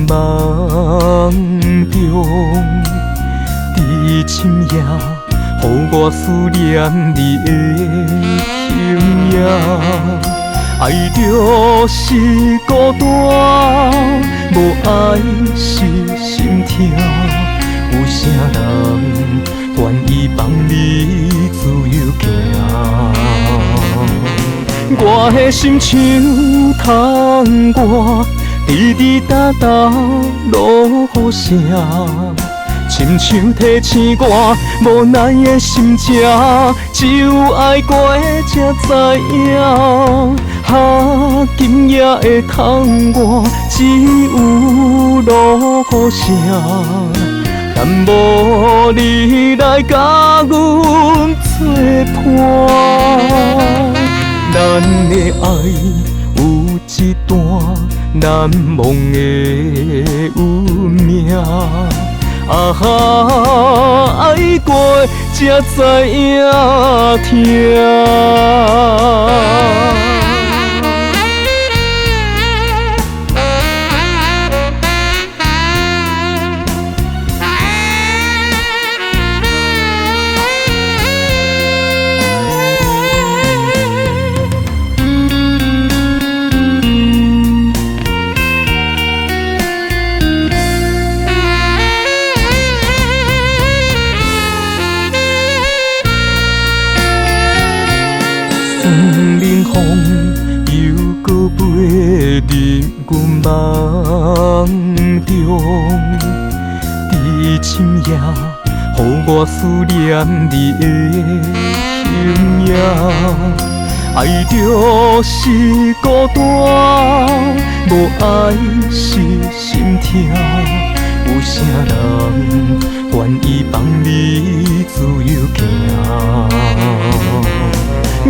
梦中，在深夜，予我思念你的形影。爱着是孤单，无爱是心痛。有啥人愿意放你自由行？我的心像窗外，滴滴答答落雨声。亲像提醒我无奈的心情，只有爱过才知影。今夜的窗外只有落雨声，但无你来甲阮作伴。咱的爱有一段难忘的运命。爱过才知影疼。冷风又搁飞入阮梦中，在深夜，予我思念你的形影。爱着是孤单，无爱是心痛。有啥人愿意放你自由行？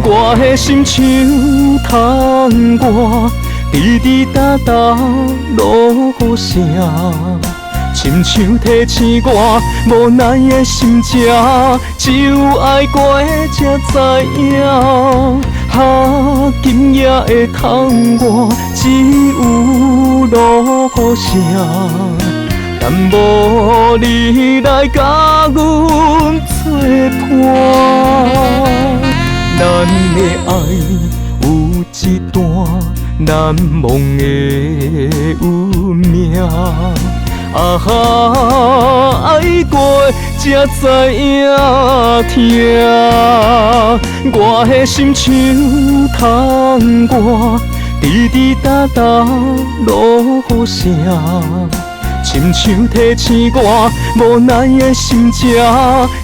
我的心像窗外，滴滴答答落雨声。亲像提醒我无奈的心情，只有爱过才知影。今夜的窗外只有落雨声，但无你来甲阮作伴。咱的爱有一段难忘的运命。爱过才知影疼。我的心像窗外，滴滴答答落雨声。亲像提醒我无奈的心情，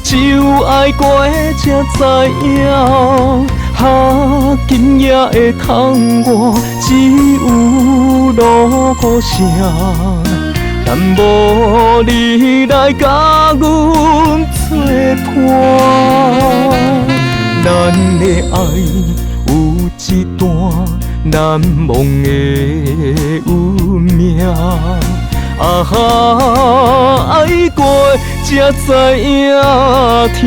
只有爱过才知影。今夜的窗外只有落雨声，但无你来甲阮作伴。咱的爱有一段难忘的运命。爱过才知影疼。